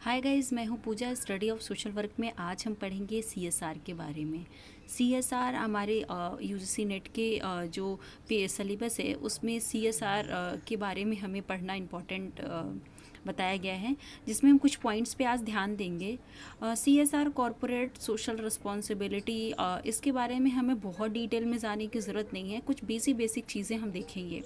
Hi guys, मैं हूँ पूजा। Study of social work में आज हम पढ़ेंगे सीएसआर के बारे में। सीएसआर हमारे यूजीसी नेट के जो सिलेबस है उसमें सीएसआर के बारे में हमें पढ़ना इम्पोर्टेंट बताया गया है, जिसमें हम कुछ पॉइंट्स पे आज ध्यान देंगे। सीएसआर कॉरपोरेट सोशल रिस्पॉन्सिबिलिटी, इसके बारे में हमें बहुत डिटेल में जाने की ज़रूरत नहीं है, कुछ बेसिक चीज़ें हम देखेंगे।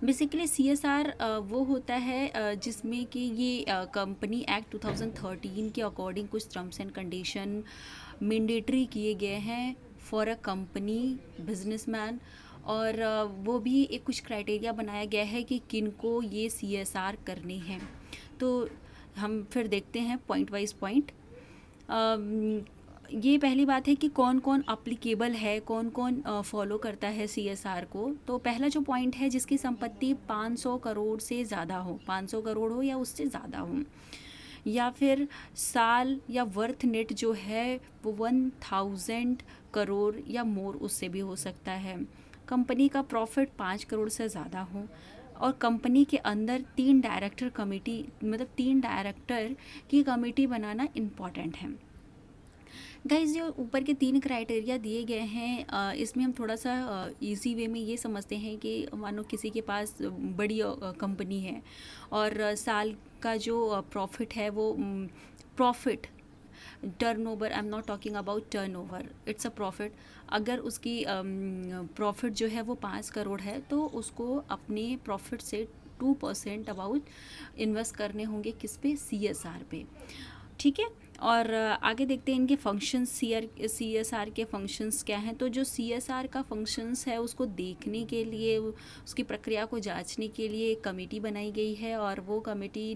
बेसिकली सीएसआर वो होता है जिसमें कि ये कंपनी एक्ट 2013 के अकॉर्डिंग कुछ टर्म्स एंड कंडीशन मैंडेटरी किए गए हैं फॉर अ कंपनी बिजनेसमैन, और वो भी एक कुछ क्राइटेरिया बनाया गया है कि किनको ये सीएसआर करने हैं। तो हम फिर देखते हैं पॉइंट वाइज पॉइंट। ये पहली बात है कि कौन कौन अप्लीकेबल है, कौन कौन फॉलो करता है सीएसआर को। तो पहला जो पॉइंट है, जिसकी संपत्ति 500 करोड़ से ज़्यादा हो, 500 करोड़ हो या उससे ज़्यादा हो, या फिर साल या वर्थ नेट जो है वो 1000 करोड़ या मोर उससे भी हो सकता है। कंपनी का प्रॉफिट 5 करोड़ से ज़्यादा हो, और कंपनी के अंदर 3 डायरेक्टर कमेटी, मतलब 3 डायरेक्टर की कमेटी बनाना इम्पॉर्टेंट है। गाइज, जो ऊपर के 3 क्राइटेरिया दिए गए हैं, इसमें हम थोड़ा सा इजी वे में ये समझते हैं कि मानो किसी के पास बड़ी कंपनी है और साल का जो प्रॉफिट है वो profit turnover, I am not talking about turnover, it's a profit. अगर उसकी प्रॉफिट जो है वो 5 करोड़ है तो उसको अपने प्रॉफिट से 2% अबाउट इन्वेस्ट करने होंगे किस पे, सीएसआर पे। ठीक है, और आगे देखते हैं इनके फंक्शंस, सीएसआर के फंक्शंस क्या हैं। तो जो सीएसआर का फंक्शंस है उसको देखने के लिए, उसकी प्रक्रिया को जांचने के लिए एक कमेटी बनाई गई है, और वो कमेटी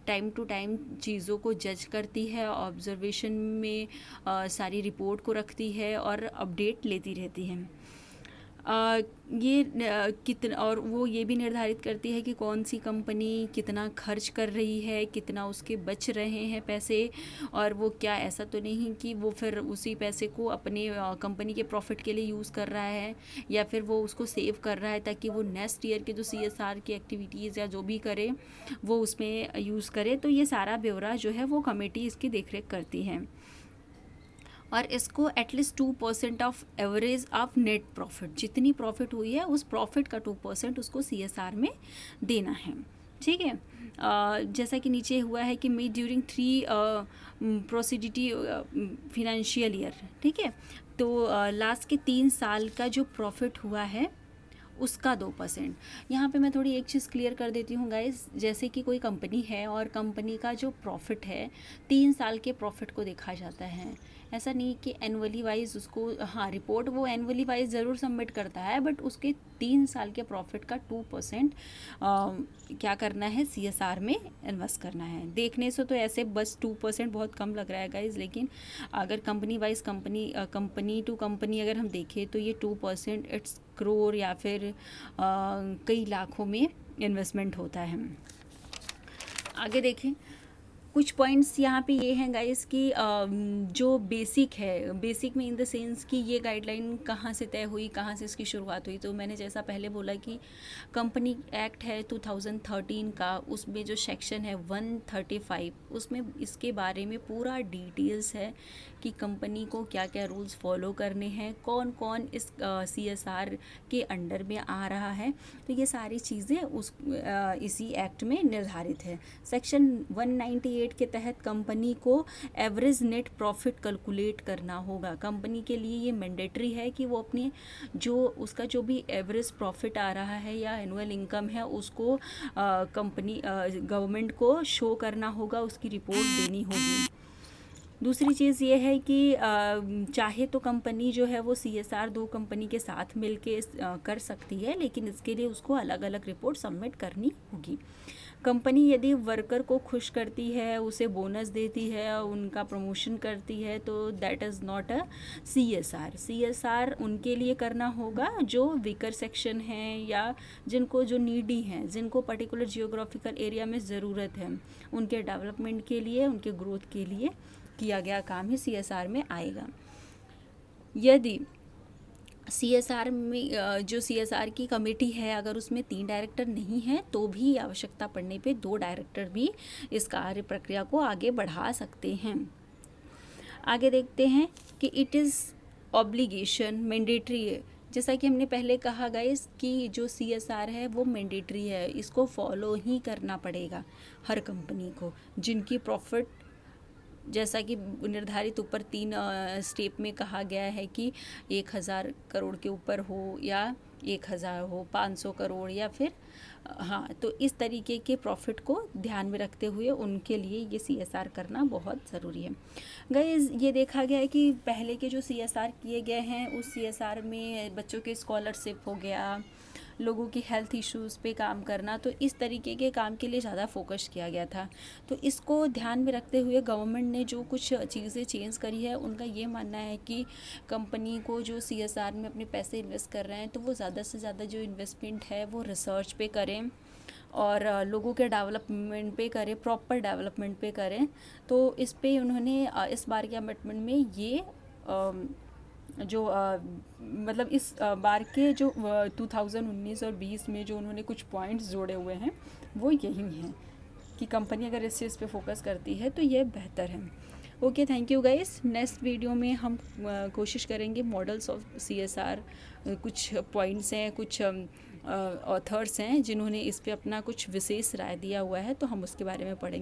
टाइम टू टाइम चीज़ों को जज करती है, ऑब्जर्वेशन में सारी रिपोर्ट को रखती है और अपडेट लेती रहती है। ये कितना, और वो ये भी निर्धारित करती है कि कौन सी कंपनी कितना खर्च कर रही है, कितना उसके बच रहे हैं पैसे, और वो क्या ऐसा तो नहीं कि वो फिर उसी पैसे को अपने कंपनी के प्रॉफिट के लिए यूज़ कर रहा है, या फिर वो उसको सेव कर रहा है ताकि वो नेक्स्ट ईयर के जो सीएसआर की एक्टिविटीज़ या जो भी करे वो उसमें यूज़ करे। तो ये सारा ब्यौरा जो है वो कमेटी इसकी देखरेख करती है, और इसको at least 2% of average of net profit, जितनी प्रॉफिट हुई है उस प्रॉफिट का 2% उसको सीएसआर में देना है। ठीक है, जैसा कि नीचे हुआ है कि मे ड्यूरिंग 3 प्रोसीडिटी फिनेंशियल ईयर। ठीक है, तो लास्ट के 3 साल का जो प्रॉफिट हुआ है उसका 2%। यहाँ पे मैं थोड़ी एक चीज़ क्लियर कर देती हूँ गाइस, जैसे कि कोई कंपनी है और कंपनी का जो प्रॉफिट है 3 साल के प्रॉफिट को देखा जाता है। ऐसा नहीं कि एनुअली वाइज उसको, हाँ रिपोर्ट वो एनुअली वाइज ज़रूर सबमिट करता है, बट उसके 3 साल के प्रॉफिट का 2% क्या करना है, सीएसआर में इन्वेस्ट करना है। देखने से तो ऐसे बस 2% बहुत कम लग रहा है गाइज, लेकिन अगर company wise company to company अगर हम देखें तो ये 2% इट्स करोड़ या फिर कई लाखों में इन्वेस्टमेंट होता है। आगे देखें, कुछ पॉइंट्स यहाँ पे ये हैं गाइस कि जो बेसिक है, बेसिक में इन द सेंस कि ये गाइडलाइन कहाँ से तय हुई, कहाँ से इसकी शुरुआत हुई। तो मैंने जैसा पहले बोला कि कंपनी एक्ट है 2013 का, उसमें जो सेक्शन है 135, उसमें इसके बारे में पूरा डिटेल्स है कि कंपनी को क्या क्या रूल्स फॉलो करने हैं, कौन कौन इस सीएसआर के अंडर में आ रहा है। तो ये सारी चीज़ें इसी एक्ट में निर्धारित है। सेक्शन 198 के तहत कंपनी को एवरेज नेट प्रॉफिट कैलकुलेट करना होगा। कंपनी के लिए ये मैंडेटरी है कि वो अपनी उसका जो भी एवरेज प्रॉफिट आ रहा है या एनुअल इनकम है उसको कंपनी गवर्नमेंट को शो करना होगा, उसकी रिपोर्ट देनी होगी। दूसरी चीज़ ये है कि चाहे तो कंपनी जो है वो सीएसआर 2 कंपनी के साथ मिलके कर सकती है, लेकिन इसके लिए उसको अलग अलग रिपोर्ट सबमिट करनी होगी। कंपनी यदि वर्कर को खुश करती है, उसे बोनस देती है, उनका प्रमोशन करती है, तो that is not a CSR. CSR उनके लिए करना होगा जो वीकर सेक्शन हैं या जिनको, जो नीडी हैं, जिनको पर्टिकुलर जियोग्राफिकल एरिया में ज़रूरत है, उनके डेवलपमेंट के लिए, उनके ग्रोथ के लिए किया गया काम ही सीएसआर में आएगा। यदि CSR में जो CSR की कमेटी है, अगर उसमें 3 डायरेक्टर नहीं हैं तो भी आवश्यकता पड़ने पे 2 डायरेक्टर भी इस कार्य प्रक्रिया को आगे बढ़ा सकते हैं। आगे देखते हैं कि इट इज़ ऑब्लिगेशन मैंडेटरी है। जैसा कि हमने पहले कहा गाइस कि जो CSR है वो मैंडेटरी है, इसको फॉलो ही करना पड़ेगा हर कंपनी को जिनकी प्रॉफिट, जैसा कि निर्धारित ऊपर 3 स्टेप में कहा गया है कि 1000 करोड़ के ऊपर हो या 1000 हो, 500 करोड़ या फिर हाँ, तो इस तरीके के प्रॉफिट को ध्यान में रखते हुए उनके लिए ये CSR करना बहुत ज़रूरी है। गाइस ये देखा गया है कि पहले के जो CSR किए गए हैं उस CSR में बच्चों के स्कॉलरशिप हो गया, लोगों की हेल्थ इश्यूज़ पे काम करना, तो इस तरीके के काम के लिए ज़्यादा फोकस किया गया था। तो इसको ध्यान में रखते हुए गवर्नमेंट ने जो कुछ चीज़ें चेंज करी है, उनका ये मानना है कि कंपनी को जो CSR में अपने पैसे इन्वेस्ट कर रहे हैं तो वो ज़्यादा से ज़्यादा जो इन्वेस्टमेंट है वो रिसर्च पे करें और लोगों के डेवलपमेंट पे करें, प्रॉपर डेवलपमेंट पे करें। तो इस पे उन्होंने इस बार के अमेंडमेंट में ये जो मतलब इस बार के जो 2019 और 20 में जो उन्होंने कुछ पॉइंट्स जोड़े हुए हैं वो यही हैं कि कंपनी अगर इस चीज़ पे फोकस करती है तो ये बेहतर है। Okay, thank you guys. Next video में हम कोशिश करेंगे मॉडल्स ऑफ CSR, कुछ पॉइंट्स हैं, कुछ ऑथर्स हैं जिन्होंने इस पे अपना कुछ विशेष राय दिया हुआ है, तो हम उसके बारे में पढ़ेंगे।